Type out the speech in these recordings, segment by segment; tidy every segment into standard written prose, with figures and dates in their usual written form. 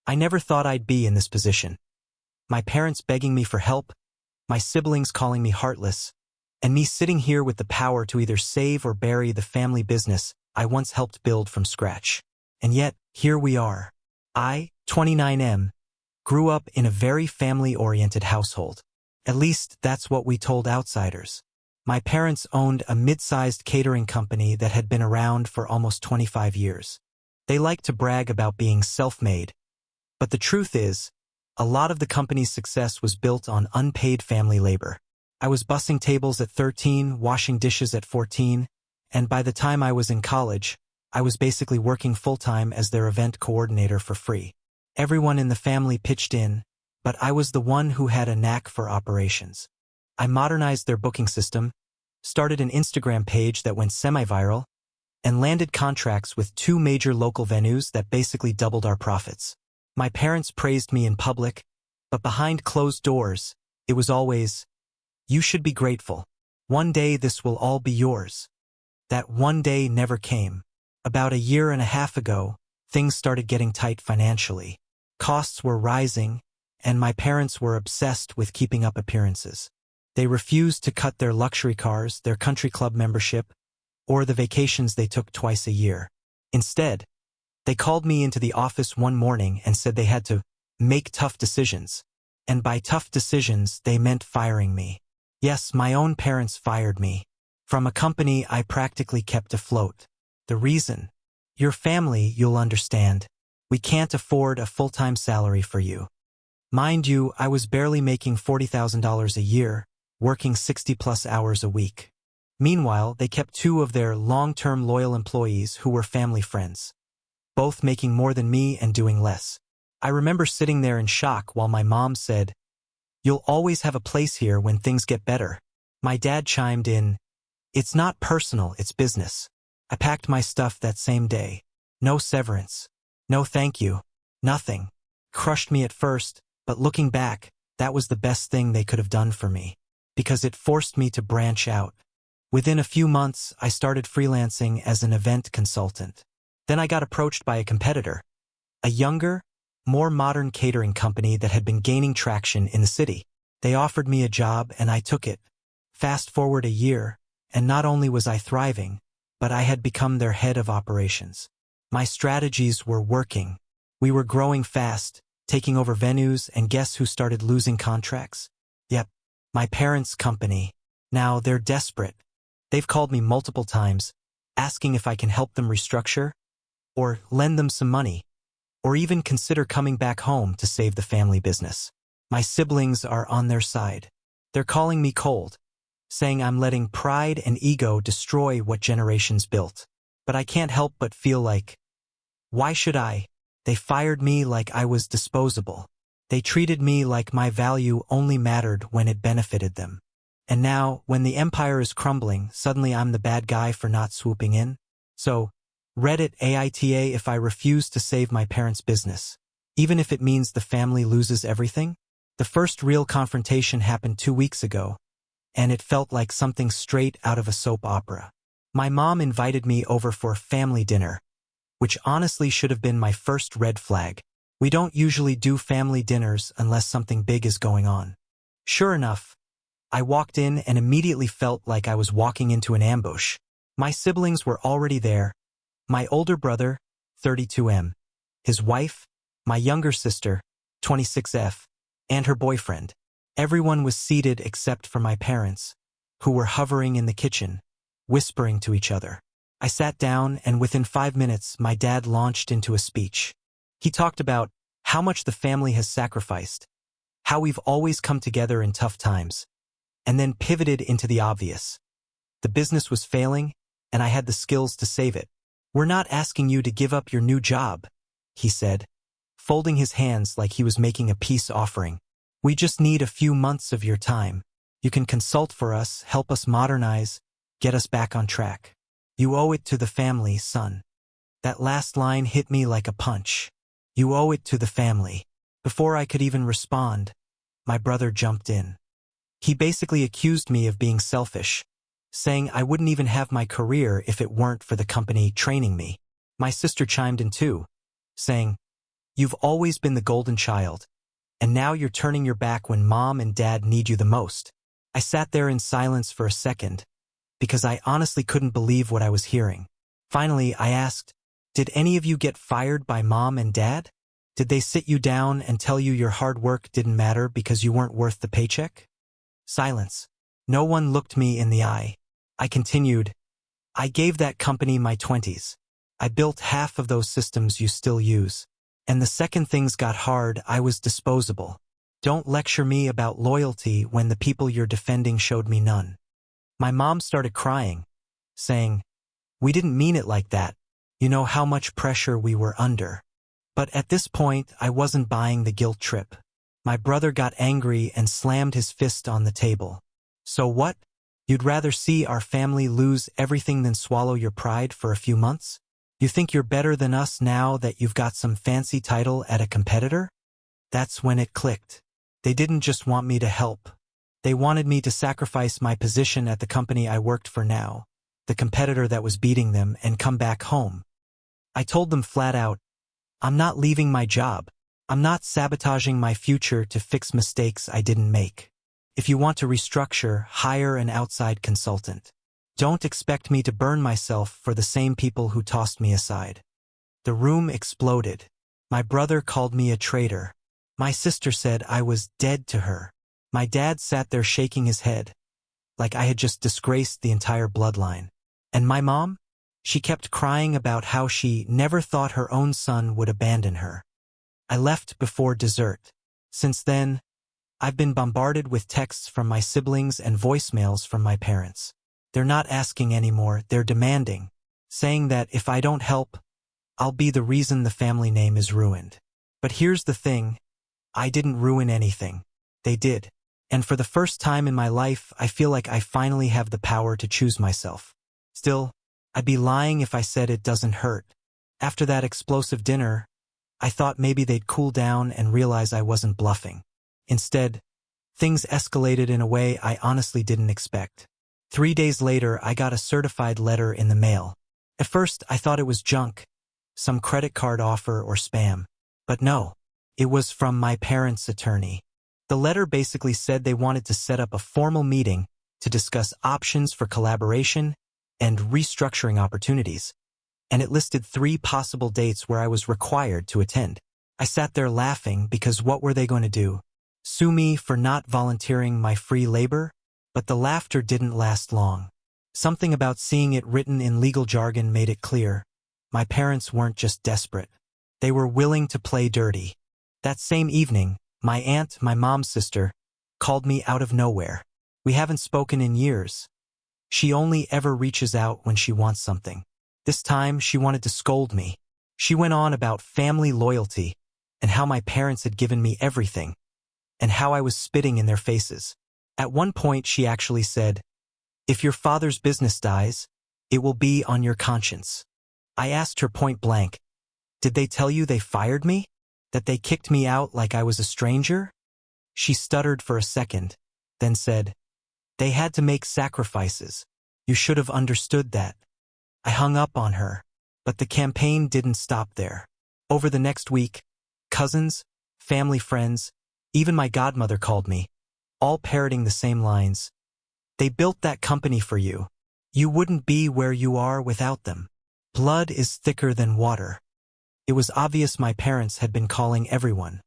I never thought I'd be in this position. My parents begging me for help, my siblings calling me heartless, and me sitting here with the power to either save or bury the family business I once helped build from scratch. And yet, here we are. I, 29M, grew up in a very family-oriented household. At least, that's what we told outsiders. My parents owned a mid-sized catering company that had been around for almost 25 years. They liked to brag about being self-made, but the truth is, a lot of the company's success was built on unpaid family labor. I was bussing tables at 13, washing dishes at 14, and by the time I was in college, I was basically working full-time as their event coordinator for free. Everyone in the family pitched in, but I was the one who had a knack for operations. I modernized their booking system, started an Instagram page that went semi-viral, and landed contracts with 2 major local venues that basically doubled our profits. My parents praised me in public, but behind closed doors, it was always, "You should be grateful. One day this will all be yours." That one day never came. About a year and a half ago, things started getting tight financially. Costs were rising, and my parents were obsessed with keeping up appearances. They refused to cut their luxury cars, their country club membership, or the vacations they took twice a year. Instead, they called me into the office one morning and said they had to make tough decisions. And by tough decisions, they meant firing me. Yes, my own parents fired me from a company I practically kept afloat. The reason? Your family, you'll understand. We can't afford a full-time salary for you. Mind you, I was barely making $40,000 a year, working 60-plus hours a week. Meanwhile, they kept 2 of their long-term loyal employees who were family friends, both making more than me and doing less. I remember sitting there in shock while my mom said, "You'll always have a place here when things get better." My dad chimed in, "It's not personal, it's business." I packed my stuff that same day. No severance. No thank you. Nothing. Crushed me at first, but looking back, that was the best thing they could have done for me, because it forced me to branch out. Within a few months, I started freelancing as an event consultant. Then I got approached by a competitor, a younger, more modern catering company that had been gaining traction in the city. They offered me a job and I took it. Fast forward a year, and not only was I thriving, but I had become their head of operations. My strategies were working. We were growing fast, taking over venues, and guess who started losing contracts? Yep, my parents' company. Now they're desperate. They've called me multiple times, asking if I can help them restructure, or lend them some money, or even consider coming back home to save the family business. My siblings are on their side. They're calling me cold, saying I'm letting pride and ego destroy what generations built. But I can't help but feel like, why should I? They fired me like I was disposable. They treated me like my value only mattered when it benefited them. And now, when the empire is crumbling, suddenly I'm the bad guy for not swooping in? So, Reddit AITA if I refuse to save my parents' business, even if it means the family loses everything? The first real confrontation happened 2 weeks ago, and it felt like something straight out of a soap opera. My mom invited me over for family dinner, which honestly should have been my first red flag. We don't usually do family dinners unless something big is going on. Sure enough, I walked in and immediately felt like I was walking into an ambush. My siblings were already there. My older brother, 32M, his wife, my younger sister, 26F, and her boyfriend. Everyone was seated except for my parents, who were hovering in the kitchen, whispering to each other. I sat down, and within 5 minutes, my dad launched into a speech. He talked about how much the family has sacrificed, how we've always come together in tough times, and then pivoted into the obvious. The business was failing, and I had the skills to save it. "We're not asking you to give up your new job," he said, folding his hands like he was making a peace offering. "We just need a few months of your time. You can consult for us, help us modernize, get us back on track. You owe it to the family, son." That last line hit me like a punch. You owe it to the family. Before I could even respond, my brother jumped in. He basically accused me of being selfish, saying I wouldn't even have my career if it weren't for the company training me. My sister chimed in too, saying, You've always been the golden child, and now you're turning your back when mom and dad need you the most. I sat there in silence for a second, because I honestly couldn't believe what I was hearing. Finally, I asked, "Did any of you get fired by mom and dad? Did they sit you down and tell you your hard work didn't matter because you weren't worth the paycheck?" Silence. No one looked me in the eye. I continued, "I gave that company my 20s. I built half of those systems you still use. And the second things got hard, I was disposable. Don't lecture me about loyalty when the people you're defending showed me none." My mom started crying, saying, "We didn't mean it like that. You know how much pressure we were under." But at this point, I wasn't buying the guilt trip. My brother got angry and slammed his fist on the table. "So what? You'd rather see our family lose everything than swallow your pride for a few months? You think you're better than us now that you've got some fancy title at a competitor?" That's when it clicked. They didn't just want me to help. They wanted me to sacrifice my position at the company I worked for now, the competitor that was beating them, and come back home. I told them flat out, "I'm not leaving my job. I'm not sabotaging my future to fix mistakes I didn't make. If you want to restructure, hire an outside consultant. Don't expect me to burn myself for the same people who tossed me aside." The room exploded. My brother called me a traitor. My sister said I was dead to her. My dad sat there shaking his head, like I had just disgraced the entire bloodline. And my mom? She kept crying about how she never thought her own son would abandon her. I left before dessert. Since then, I've been bombarded with texts from my siblings and voicemails from my parents. They're not asking anymore, they're demanding, saying that if I don't help, I'll be the reason the family name is ruined. But here's the thing, I didn't ruin anything. They did. And for the first time in my life, I feel like I finally have the power to choose myself. Still, I'd be lying if I said it doesn't hurt. After that explosive dinner, I thought maybe they'd cool down and realize I wasn't bluffing. Instead, things escalated in a way I honestly didn't expect. 3 days later, I got a certified letter in the mail. At first, I thought it was junk, some credit card offer or spam. But no, it was from my parents' attorney. The letter basically said they wanted to set up a formal meeting to discuss options for collaboration and restructuring opportunities, and it listed 3 possible dates where I was required to attend. I sat there laughing because what were they going to do? Sue me for not volunteering my free labor? But the laughter didn't last long. Something about seeing it written in legal jargon made it clear. My parents weren't just desperate. They were willing to play dirty. That same evening, my aunt, my mom's sister, called me out of nowhere. We haven't spoken in years. She only ever reaches out when she wants something. This time, she wanted to scold me. She went on about family loyalty and how my parents had given me everything and how I was spitting in their faces. At one point, she actually said, "If your father's business dies, it will be on your conscience." I asked her point blank, "Did they tell you they fired me? That they kicked me out like I was a stranger?" She stuttered for a second, then said, "They had to make sacrifices. You should have understood that." I hung up on her, but the campaign didn't stop there. Over the next week, cousins, family friends, even my godmother called me, all parroting the same lines. "They built that company for you. You wouldn't be where you are without them. Blood is thicker than water." It was obvious my parents had been calling everyone,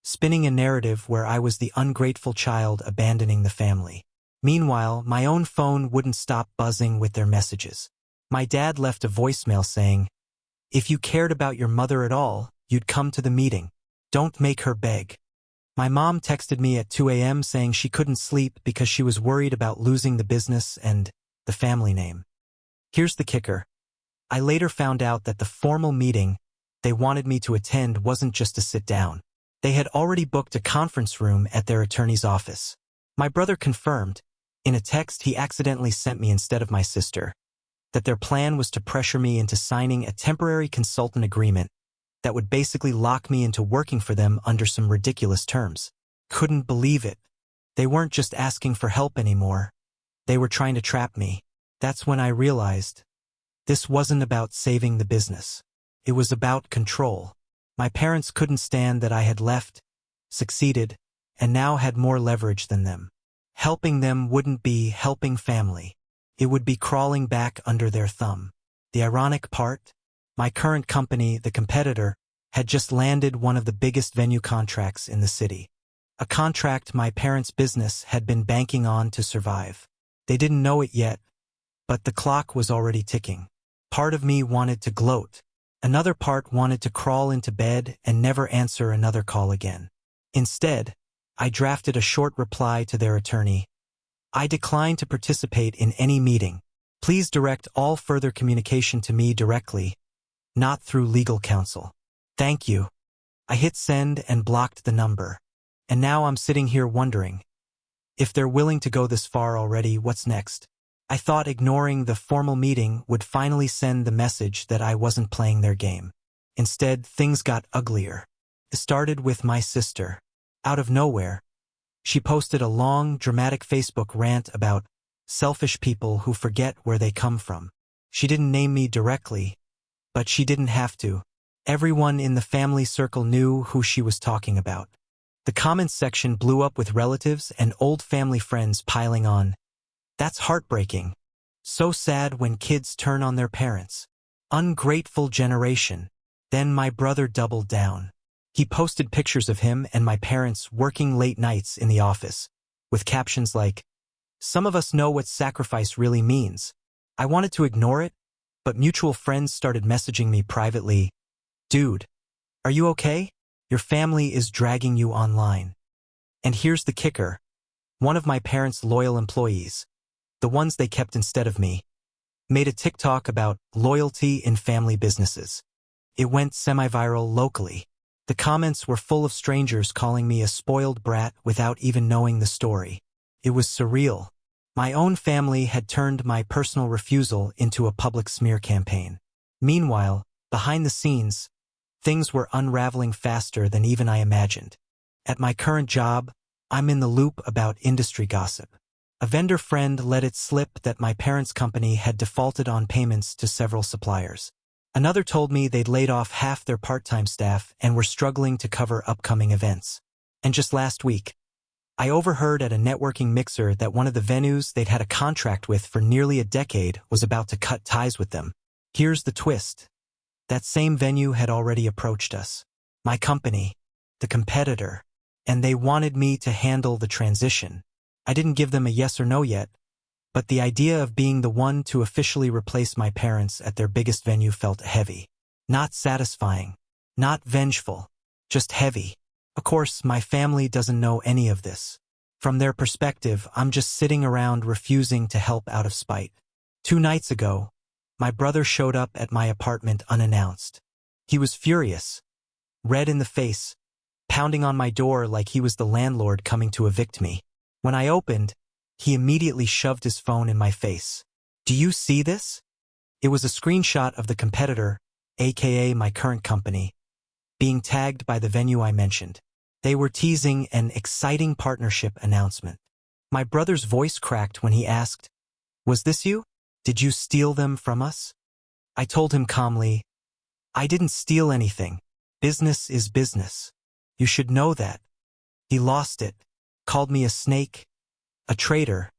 spinning a narrative where I was the ungrateful child abandoning the family. Meanwhile, my own phone wouldn't stop buzzing with their messages. My dad left a voicemail saying, "If you cared about your mother at all, you'd come to the meeting. Don't make her beg." My mom texted me at 2 a.m. saying she couldn't sleep because she was worried about losing the business and the family name. Here's the kicker. I later found out that the formal meeting they wanted me to attend wasn't just to sit down. They had already booked a conference room at their attorney's office. My brother confirmed, in a text he accidentally sent me instead of my sister, that their plan was to pressure me into signing a temporary consultant agreement that would basically lock me into working for them under some ridiculous terms. Couldn't believe it. They weren't just asking for help anymore. They were trying to trap me. That's when I realized this wasn't about saving the business. It was about control. My parents couldn't stand that I had left, succeeded, and now had more leverage than them. Helping them wouldn't be helping family. It would be crawling back under their thumb. The ironic part? My current company, the competitor, had just landed one of the biggest venue contracts in the city. A contract my parents' business had been banking on to survive. They didn't know it yet, but the clock was already ticking. Part of me wanted to gloat. Another part wanted to crawl into bed and never answer another call again. Instead, I drafted a short reply to their attorney. I decline to participate in any meeting. Please direct all further communication to me directly, not through legal counsel. Thank you. I hit send and blocked the number. And now I'm sitting here wondering, if they're willing to go this far already, what's next? I thought ignoring the formal meeting would finally send the message that I wasn't playing their game. Instead, things got uglier. It started with my sister. Out of nowhere, she posted a long, dramatic Facebook rant about selfish people who forget where they come from. She didn't name me directly, but she didn't have to. Everyone in the family circle knew who she was talking about. The comments section blew up with relatives and old family friends piling on. That's heartbreaking. So sad when kids turn on their parents. Ungrateful generation. Then my brother doubled down. He posted pictures of him and my parents working late nights in the office, with captions like, "Some of us know what sacrifice really means." I wanted to ignore it, but mutual friends started messaging me privately. "Dude, are you okay? Your family is dragging you online." And here's the kicker. One of my parents' loyal employees, the ones they kept instead of me, made a TikTok about loyalty in family businesses. It went semi-viral locally. The comments were full of strangers calling me a spoiled brat without even knowing the story. It was surreal. My own family had turned my personal refusal into a public smear campaign. Meanwhile, behind the scenes, things were unraveling faster than even I imagined. At my current job, I'm in the loop about industry gossip. A vendor friend let it slip that my parents' company had defaulted on payments to several suppliers. Another told me they'd laid off half their part-time staff and were struggling to cover upcoming events. And just last week, I overheard at a networking mixer that one of the venues they'd had a contract with for nearly a decade was about to cut ties with them. Here's the twist. That same venue had already approached us. My company, the competitor, and they wanted me to handle the transition. I didn't give them a yes or no yet, but the idea of being the one to officially replace my parents at their biggest venue felt heavy. Not satisfying, not vengeful, just heavy. Of course, my family doesn't know any of this. From their perspective, I'm just sitting around refusing to help out of spite. 2 nights ago, my brother showed up at my apartment unannounced. He was furious, red in the face, pounding on my door like he was the landlord coming to evict me. When I opened, he immediately shoved his phone in my face. "Do you see this?" It was a screenshot of the competitor, aka my current company, being tagged by the venue I mentioned. They were teasing an exciting partnership announcement. My brother's voice cracked when he asked, "Was this you? Did you steal them from us?" I told him calmly, "I didn't steal anything. Business is business. You should know that." He lost it, called me a snake, a traitor,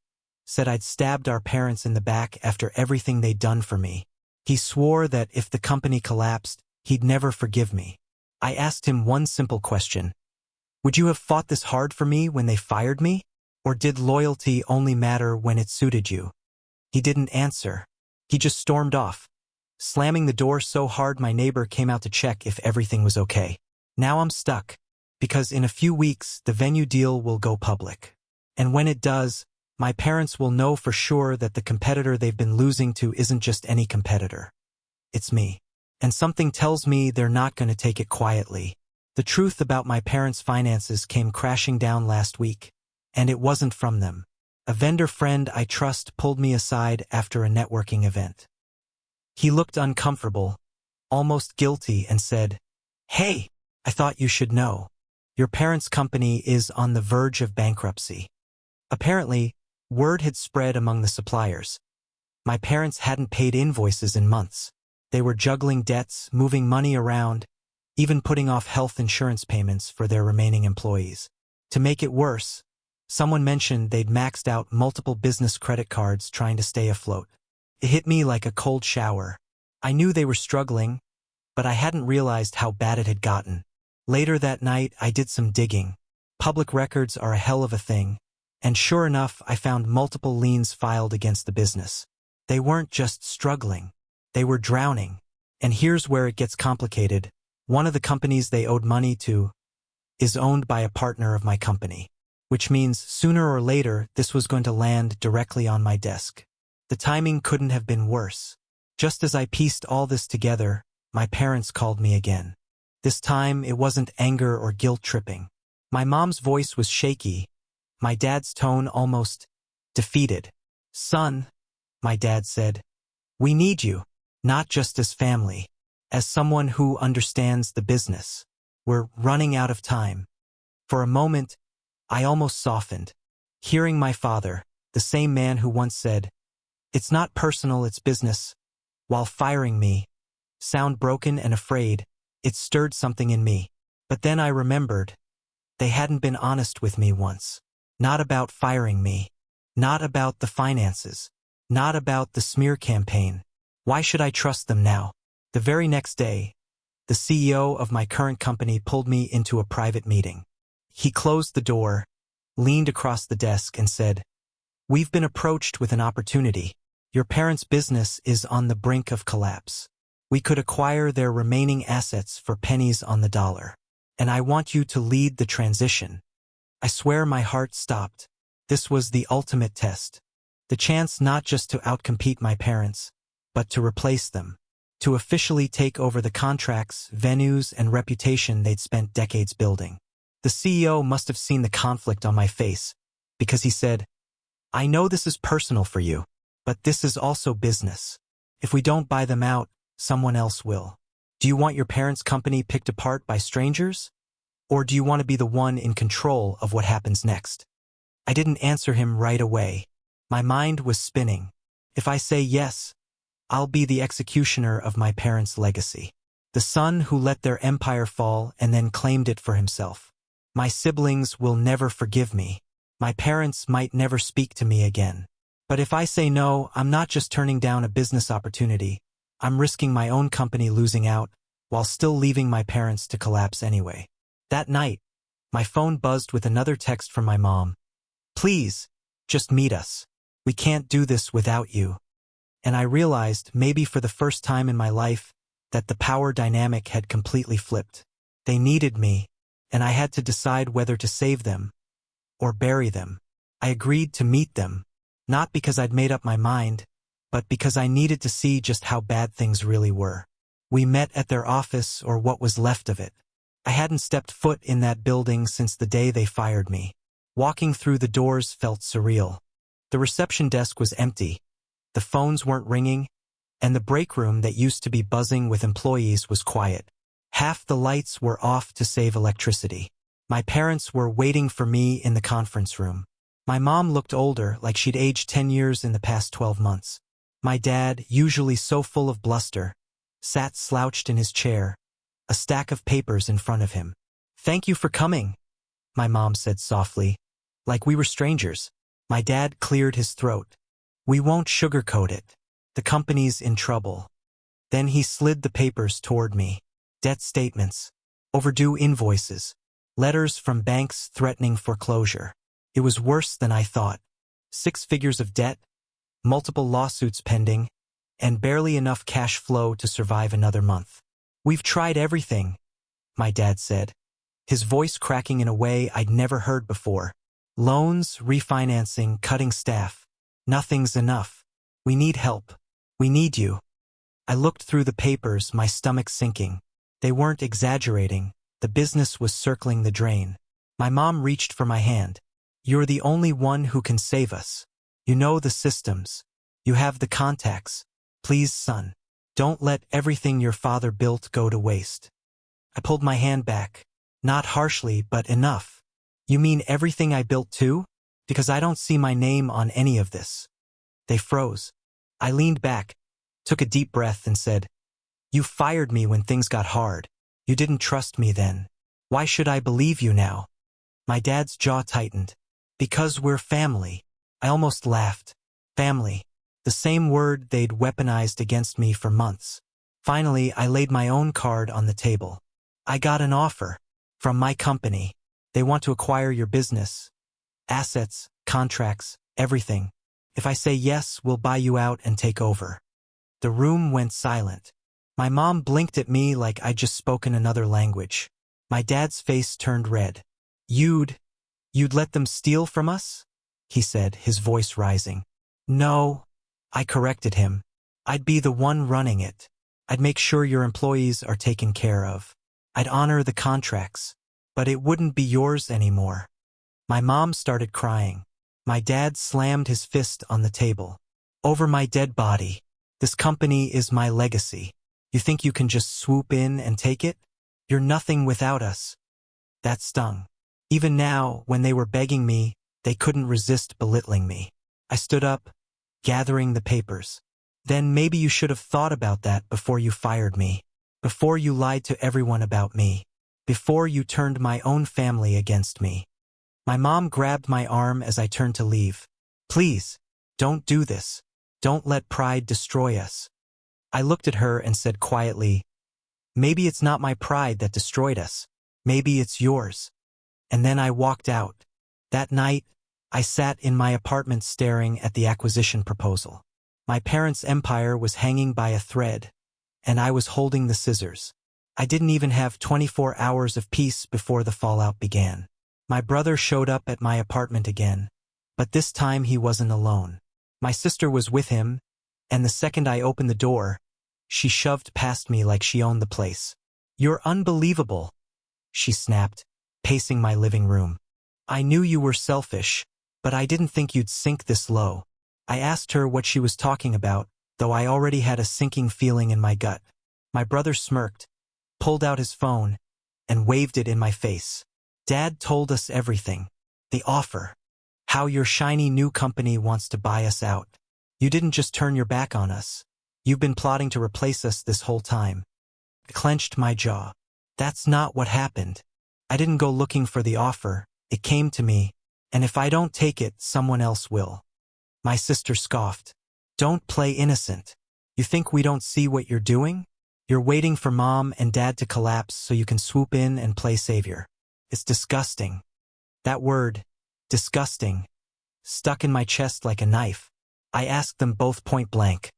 said I'd stabbed our parents in the back after everything they'd done for me. He swore that if the company collapsed, he'd never forgive me. I asked him one simple question. Would you have fought this hard for me when they fired me? Or did loyalty only matter when it suited you? He didn't answer. He just stormed off, slamming the door so hard my neighbor came out to check if everything was okay. Now I'm stuck, because in a few weeks the venue deal will go public. And when it does, my parents will know for sure that the competitor they've been losing to isn't just any competitor. It's me. And something tells me they're not going to take it quietly. The truth about my parents' finances came crashing down last week, and it wasn't from them. A vendor friend I trust pulled me aside after a networking event. He looked uncomfortable, almost guilty, and said, "Hey, I thought you should know. Your parents' company is on the verge of bankruptcy." Apparently, word had spread among the suppliers. My parents hadn't paid invoices in months. They were juggling debts, moving money around, even putting off health insurance payments for their remaining employees. To make it worse, someone mentioned they'd maxed out multiple business credit cards trying to stay afloat. It hit me like a cold shower. I knew they were struggling, but I hadn't realized how bad it had gotten. Later that night, I did some digging. Public records are a hell of a thing, and sure enough, I found multiple liens filed against the business. They weren't just struggling, they were drowning. And here's where it gets complicated. One of the companies they owed money to is owned by a partner of my company, which means sooner or later this was going to land directly on my desk. The timing couldn't have been worse. Just as I pieced all this together, my parents called me again. This time, it wasn't anger or guilt-tripping. My mom's voice was shaky, my dad's tone almost defeated. "Son," my dad said, "we need you, not just as family, as someone who understands the business. We're running out of time." For a moment, I almost softened, hearing my father, the same man who once said, "It's not personal, it's business," while firing me, sound broken and afraid. It stirred something in me. But then I remembered, they hadn't been honest with me once. Not about firing me. Not about the finances. Not about the smear campaign. Why should I trust them now? The very next day, the CEO of my current company pulled me into a private meeting. He closed the door, leaned across the desk and said, "We've been approached with an opportunity. Your parents' business is on the brink of collapse. We could acquire their remaining assets for pennies on the dollar. And I want you to lead the transition." I swear my heart stopped. This was the ultimate test. The chance not just to outcompete my parents, but to replace them. To officially take over the contracts, venues, and reputation they'd spent decades building. The CEO must have seen the conflict on my face, because he said, "I know this is personal for you, but this is also business. If we don't buy them out, someone else will. Do you want your parents' company picked apart by strangers? Or do you want to be the one in control of what happens next?" I didn't answer him right away. My mind was spinning. If I say yes, I'll be the executioner of my parents' legacy. The son who let their empire fall and then claimed it for himself. My siblings will never forgive me. My parents might never speak to me again. But if I say no, I'm not just turning down a business opportunity. I'm risking my own company losing out, while still leaving my parents to collapse anyway. That night, my phone buzzed with another text from my mom. "Please, just meet us. We can't do this without you." And I realized, maybe for the first time in my life, that the power dynamic had completely flipped. They needed me, and I had to decide whether to save them or bury them. I agreed to meet them, not because I'd made up my mind, but because I needed to see just how bad things really were. We met at their office, or what was left of it. I hadn't stepped foot in that building since the day they fired me. Walking through the doors felt surreal. The reception desk was empty, the phones weren't ringing, and the break room that used to be buzzing with employees was quiet. Half the lights were off to save electricity. My parents were waiting for me in the conference room. My mom looked older, like she'd aged 10 years in the past 12 months. My dad, usually so full of bluster, sat slouched in his chair, a stack of papers in front of him. "Thank you for coming," my mom said softly, like we were strangers. My dad cleared his throat. "We won't sugarcoat it. The company's in trouble." Then he slid the papers toward me. Debt statements, overdue invoices, letters from banks threatening foreclosure. It was worse than I thought. 6 figures of debt, multiple lawsuits pending, and barely enough cash flow to survive another month. "We've tried everything," my dad said, his voice cracking in a way I'd never heard before. "Loans, refinancing, cutting staff. Nothing's enough. We need help. We need you." I looked through the papers, my stomach sinking. They weren't exaggerating. The business was circling the drain. My mom reached for my hand. "You're the only one who can save us. You know the systems. You have the contacts. Please, son, don't let everything your father built go to waste." I pulled my hand back. Not harshly, but enough. "You mean everything I built too? Because I don't see my name on any of this." They froze. I leaned back, took a deep breath and said, "You fired me when things got hard. You didn't trust me then. Why should I believe you now? My dad's jaw tightened. Because we're family. I almost laughed. Family. The same word they'd weaponized against me for months. Finally, I laid my own card on the table. I got an offer. From my company. They want to acquire your business. Assets, contracts, everything. If I say yes, we'll buy you out and take over. The room went silent. My mom blinked at me like I'd just spoken another language. My dad's face turned red. You'd let them steal from us? He said, his voice rising. No, I corrected him. I'd be the one running it. I'd make sure your employees are taken care of. I'd honor the contracts. But it wouldn't be yours anymore. My mom started crying. My dad slammed his fist on the table. Over my dead body. This company is my legacy. You think you can just swoop in and take it? You're nothing without us. That stung. Even now, when they were begging me, they couldn't resist belittling me. I stood up, gathering the papers. Then maybe you should have thought about that before you fired me. Before you lied to everyone about me. Before you turned my own family against me. My mom grabbed my arm as I turned to leave. Please, don't do this. Don't let pride destroy us. I looked at her and said quietly, maybe it's not my pride that destroyed us. Maybe it's yours. And then I walked out. That night, I sat in my apartment staring at the acquisition proposal. My parents' empire was hanging by a thread, and I was holding the scissors. I didn't even have 24 hours of peace before the fallout began. My brother showed up at my apartment again, but this time he wasn't alone. My sister was with him, and the second I opened the door, she shoved past me like she owned the place. You're unbelievable, she snapped, pacing my living room. I knew you were selfish, but I didn't think you'd sink this low. I asked her what she was talking about, though I already had a sinking feeling in my gut. My brother smirked, pulled out his phone, and waved it in my face. Dad told us everything. The offer. How your shiny new company wants to buy us out. You didn't just turn your back on us. You've been plotting to replace us this whole time. I clenched my jaw. That's not what happened. I didn't go looking for the offer. It came to me, and if I don't take it, someone else will. My sister scoffed. Don't play innocent. You think we don't see what you're doing? You're waiting for mom and dad to collapse so you can swoop in and play savior. It's disgusting. That word, disgusting, stuck in my chest like a knife. I asked them both point blank.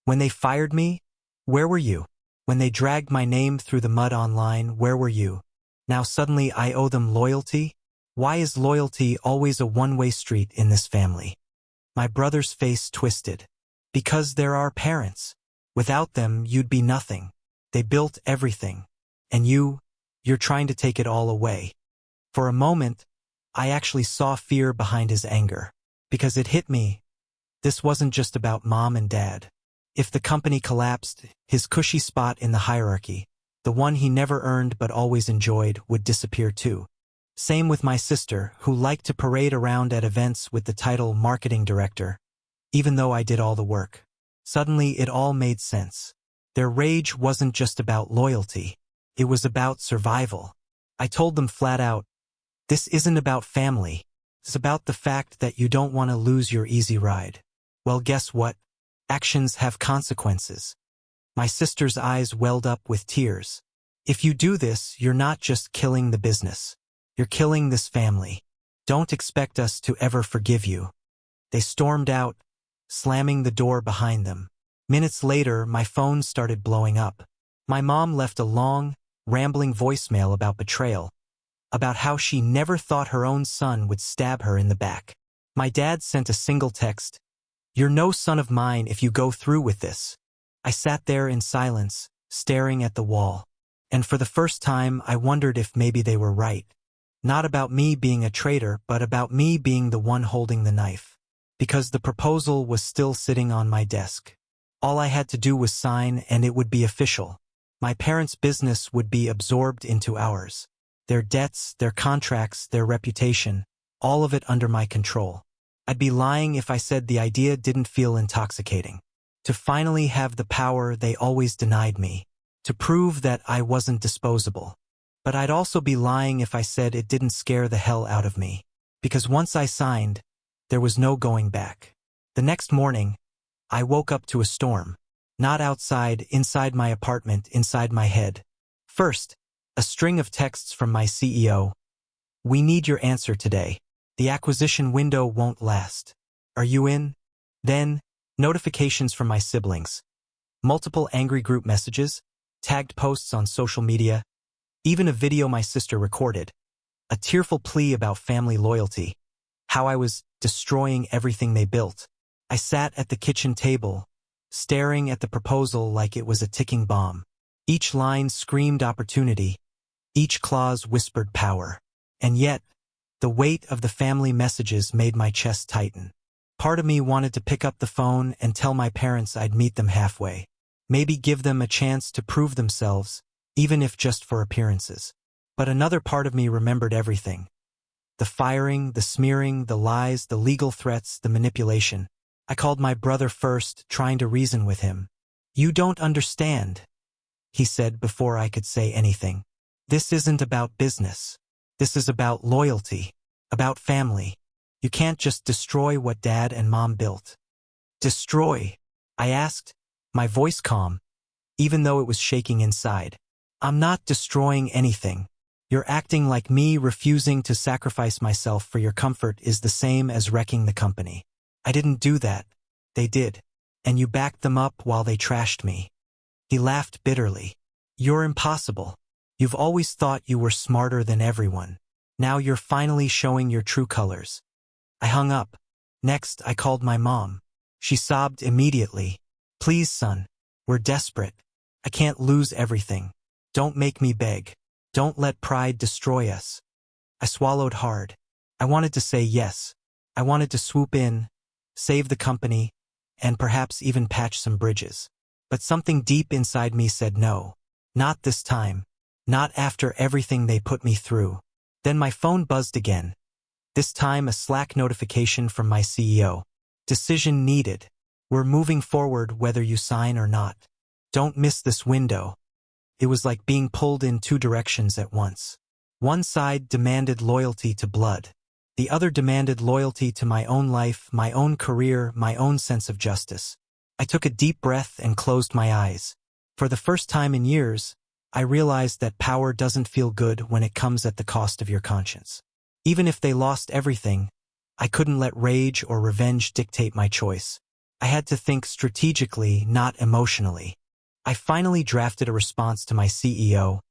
When they fired me, where were you? When they dragged my name through the mud online, where were you? Now suddenly I owe them loyalty? Why is loyalty always a one-way street in this family? My brother's face twisted. Because they're our parents. Without them, you'd be nothing. They built everything. And you're trying to take it all away. For a moment, I actually saw fear behind his anger. Because it hit me. This wasn't just about mom and dad. If the company collapsed, his cushy spot in the hierarchy, the one he never earned but always enjoyed, would disappear too. Same with my sister, who liked to parade around at events with the title marketing director, even though I did all the work. Suddenly it all made sense. Their rage wasn't just about loyalty. It was about survival. I told them flat out, this isn't about family. It's about the fact that you don't want to lose your easy ride. Well, guess what? Actions have consequences. My sister's eyes welled up with tears. If you do this, you're not just killing the business. You're killing this family. Don't expect us to ever forgive you. They stormed out, slamming the door behind them. Minutes later, my phone started blowing up. My mom left a long, rambling voicemail about betrayal, about how she never thought her own son would stab her in the back. My dad sent a single text, "You're no son of mine if you go through with this." I sat there in silence, staring at the wall. And for the first time, I wondered if maybe they were right. Not about me being a traitor, but about me being the one holding the knife. Because the proposal was still sitting on my desk. All I had to do was sign, and it would be official. My parents' business would be absorbed into ours. Their debts, their contracts, their reputation, all of it under my control. I'd be lying if I said the idea didn't feel intoxicating. To finally have the power they always denied me. to prove that I wasn't disposable. But I'd also be lying if I said it didn't scare the hell out of me. Because once I signed, there was no going back. The next morning, I woke up to a storm. Not outside, inside my apartment, inside my head. First, a string of texts from my CEO. We need your answer today. The acquisition window won't last. Are you in? Then, notifications from my siblings. Multiple angry group messages, tagged posts on social media, even a video my sister recorded. A tearful plea about family loyalty. How I was destroying everything they built. I sat at the kitchen table, staring at the proposal like it was a ticking bomb. Each line screamed opportunity. Each clause whispered power. And yet, the weight of the family messages made my chest tighten. Part of me wanted to pick up the phone and tell my parents I'd meet them halfway. Maybe give them a chance to prove themselves, even if just for appearances. But another part of me remembered everything. The firing, the smearing, the lies, the legal threats, the manipulation. I called my brother first, trying to reason with him. You don't understand, he said before I could say anything. This isn't about business. This is about loyalty, about family. You can't just destroy what Dad and Mom built. Destroy? I asked, my voice calm, even though it was shaking inside. I'm not destroying anything. You're acting like me refusing to sacrifice myself for your comfort is the same as wrecking the company. I didn't do that. They did. And you backed them up while they trashed me. He laughed bitterly. You're impossible. You've always thought you were smarter than everyone. Now you're finally showing your true colors. I hung up. Next, I called my mom. She sobbed immediately. Please, son. We're desperate. I can't lose everything. Don't make me beg. Don't let pride destroy us. I swallowed hard. I wanted to say yes. I wanted to swoop in, save the company, and perhaps even patch some bridges. But something deep inside me said no. Not this time. Not after everything they put me through. Then my phone buzzed again. This time a Slack notification from my CEO. Decision needed. We're moving forward whether you sign or not. Don't miss this window. It was like being pulled in two directions at once. One side demanded loyalty to blood. The other demanded loyalty to my own life, my own career, my own sense of justice. I took a deep breath and closed my eyes. For the first time in years, I realized that power doesn't feel good when it comes at the cost of your conscience. Even if they lost everything, I couldn't let rage or revenge dictate my choice. I had to think strategically, not emotionally. I finally drafted a response to my CEO.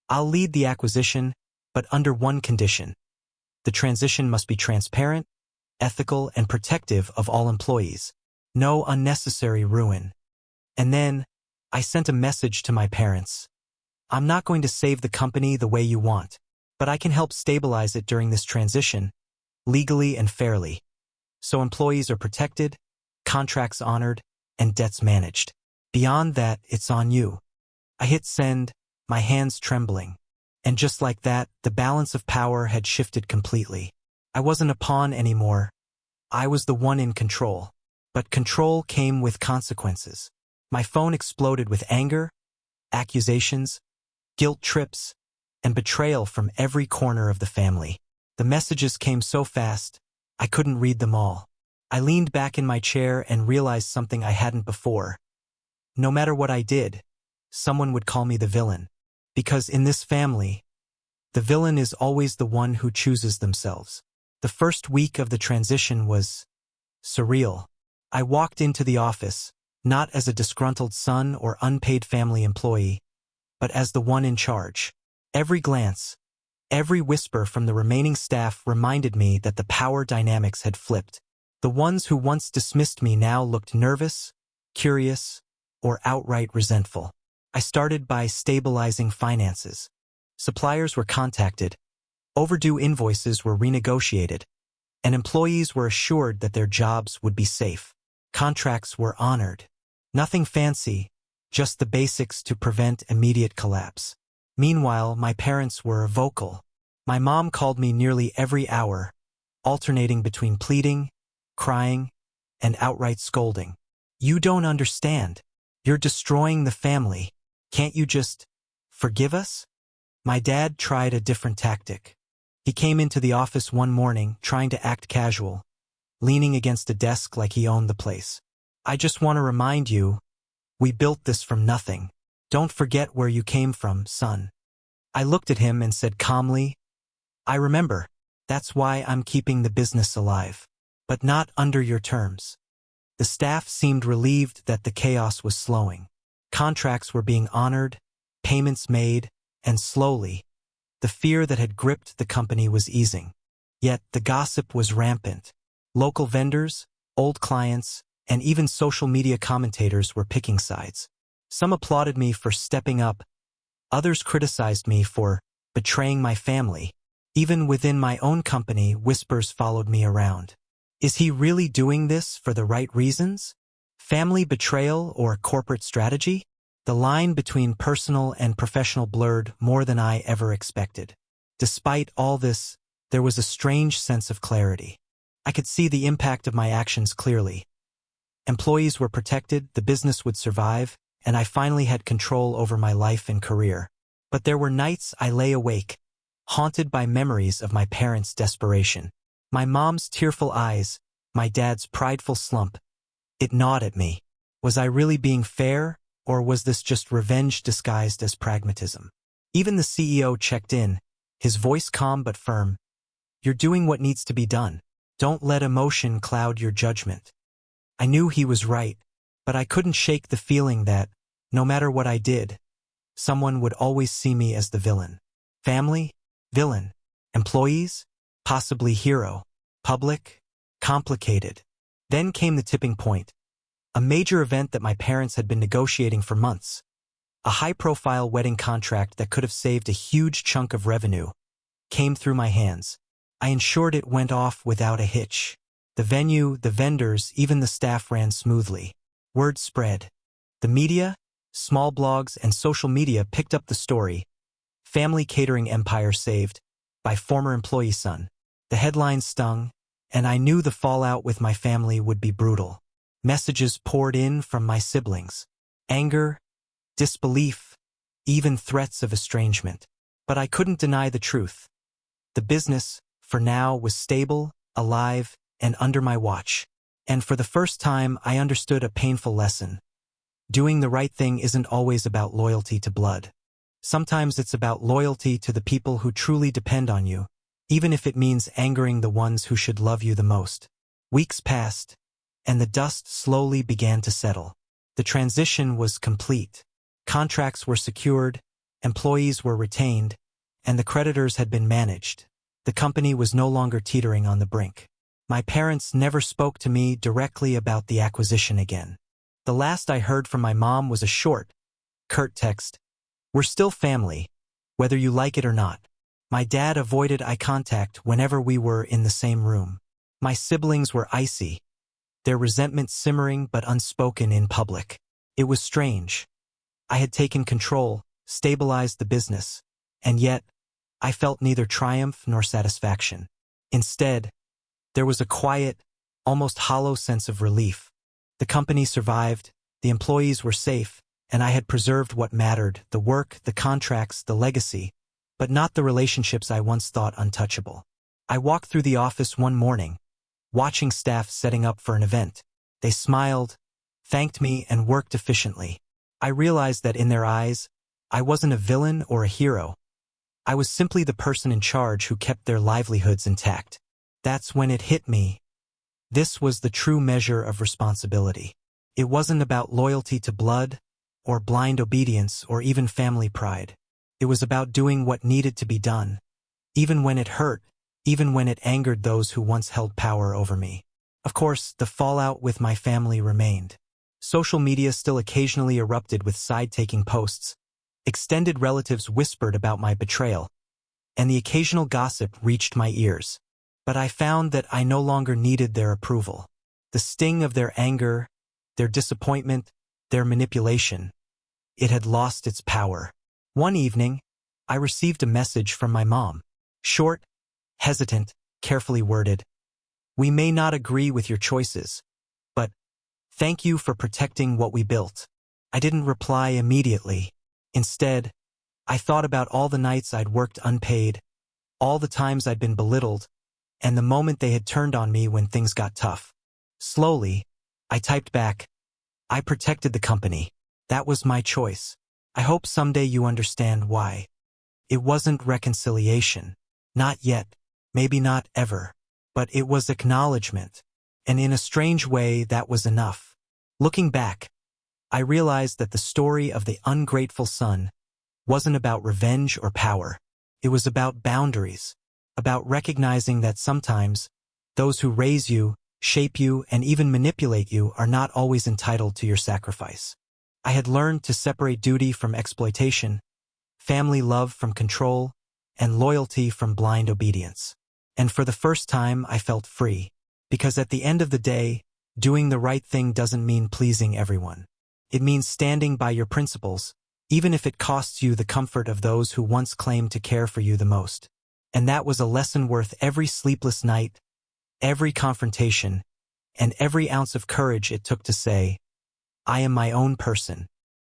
I'll lead the acquisition, but under one condition. The transition must be transparent, ethical, and protective of all employees. No unnecessary ruin. And then, I sent a message to my parents. I'm not going to save the company the way you want, but I can help stabilize it during this transition, legally and fairly. So employees are protected, contracts honored, and debts managed. Beyond that, it's on you. I hit send, my hands trembling. And just like that, the balance of power had shifted completely. I wasn't a pawn anymore. I was the one in control. But control came with consequences. My phone exploded with anger, accusations, guilt trips, and betrayal from every corner of the family. The messages came so fast, I couldn't read them all. I leaned back in my chair and realized something I hadn't before. No matter what I did, someone would call me the villain. Because in this family, the villain is always the one who chooses themselves. The first week of the transition was surreal. I walked into the office, not as a disgruntled son or unpaid family employee, but as the one in charge. Every glance, every whisper from the remaining staff reminded me that the power dynamics had flipped. The ones who once dismissed me now looked nervous, curious, or outright resentful. I started by stabilizing finances. Suppliers were contacted, overdue invoices were renegotiated, and employees were assured that their jobs would be safe. Contracts were honored. Nothing fancy, just the basics to prevent immediate collapse. Meanwhile, my parents were vocal. My mom called me nearly every hour, alternating between pleading, crying, and outright scolding. You don't understand. You're destroying the family. Can't you just forgive us? My dad tried a different tactic. He came into the office one morning trying to act casual, leaning against a desk like he owned the place. I just want to remind you, we built this from nothing. Don't forget where you came from, son. I looked at him and said calmly, I remember. That's why I'm keeping the business alive. But not under your terms. The staff seemed relieved that the chaos was slowing. Contracts were being honored, payments made, and slowly, the fear that had gripped the company was easing. Yet the gossip was rampant. Local vendors, old clients, and even social media commentators were picking sides. Some applauded me for stepping up. Others criticized me for betraying my family. Even within my own company, whispers followed me around. Is he really doing this for the right reasons? Family betrayal or corporate strategy? The line between personal and professional blurred more than I ever expected. Despite all this, there was a strange sense of clarity. I could see the impact of my actions clearly. Employees were protected, the business would survive, and I finally had control over my life and career. But there were nights I lay awake, haunted by memories of my parents' desperation. My mom's tearful eyes, my dad's prideful slump. It gnawed at me. Was I really being fair, or was this just revenge disguised as pragmatism? Even the CEO checked in, his voice calm but firm. You're doing what needs to be done. Don't let emotion cloud your judgment. I knew he was right, but I couldn't shake the feeling that, no matter what I did, someone would always see me as the villain. Family? Villain. Employees? Possibly hero. Public? Complicated. Then came the tipping point. A major event that my parents had been negotiating for months. A high-profile wedding contract that could have saved a huge chunk of revenue came through my hands. I ensured it went off without a hitch. The venue, the vendors, even the staff ran smoothly. Word spread. The media, small blogs, and social media picked up the story. Family catering empire saved by former employee son. The headlines stung, and I knew the fallout with my family would be brutal. Messages poured in from my siblings. Anger, disbelief, even threats of estrangement. But I couldn't deny the truth. The business, for now, was stable, alive, and under my watch. And for the first time, I understood a painful lesson. Doing the right thing isn't always about loyalty to blood. Sometimes it's about loyalty to the people who truly depend on you, even if it means angering the ones who should love you the most. Weeks passed, and the dust slowly began to settle. The transition was complete. Contracts were secured, employees were retained, and the creditors had been managed. The company was no longer teetering on the brink. My parents never spoke to me directly about the acquisition again. The last I heard from my mom was a short, curt text. We're still family, whether you like it or not. My dad avoided eye contact whenever we were in the same room. My siblings were icy, their resentment simmering but unspoken in public. It was strange. I had taken control, stabilized the business, and yet, I felt neither triumph nor satisfaction. Instead, there was a quiet, almost hollow sense of relief. The company survived, the employees were safe, and I had preserved what mattered, the work, the contracts, the legacy, but not the relationships I once thought untouchable. I walked through the office one morning, watching staff setting up for an event. They smiled, thanked me, and worked efficiently. I realized that in their eyes, I wasn't a villain or a hero. I was simply the person in charge who kept their livelihoods intact. That's when it hit me. This was the true measure of responsibility. It wasn't about loyalty to blood, or blind obedience, or even family pride. It was about doing what needed to be done, even when it hurt, even when it angered those who once held power over me. Of course, the fallout with my family remained. Social media still occasionally erupted with side-taking posts. Extended relatives whispered about my betrayal, and the occasional gossip reached my ears. But I found that I no longer needed their approval. The sting of their anger, their disappointment, their manipulation, it had lost its power. One evening, I received a message from my mom. Short, hesitant, carefully worded. We may not agree with your choices, but thank you for protecting what we built. I didn't reply immediately. Instead, I thought about all the nights I'd worked unpaid, all the times I'd been belittled, and the moment they had turned on me when things got tough. Slowly, I typed back, I protected the company. That was my choice. I hope someday you understand why. It wasn't reconciliation. Not yet. Maybe not ever. But it was acknowledgement. And in a strange way, that was enough. Looking back, I realized that the story of the ungrateful son wasn't about revenge or power. It was about boundaries, about recognizing that sometimes those who raise you, shape you, and even manipulate you are not always entitled to your sacrifice. I had learned to separate duty from exploitation, family love from control, and loyalty from blind obedience. And for the first time, I felt free, because at the end of the day, doing the right thing doesn't mean pleasing everyone. It means standing by your principles, even if it costs you the comfort of those who once claimed to care for you the most. And that was a lesson worth every sleepless night, every confrontation, and every ounce of courage it took to say, I am my own person,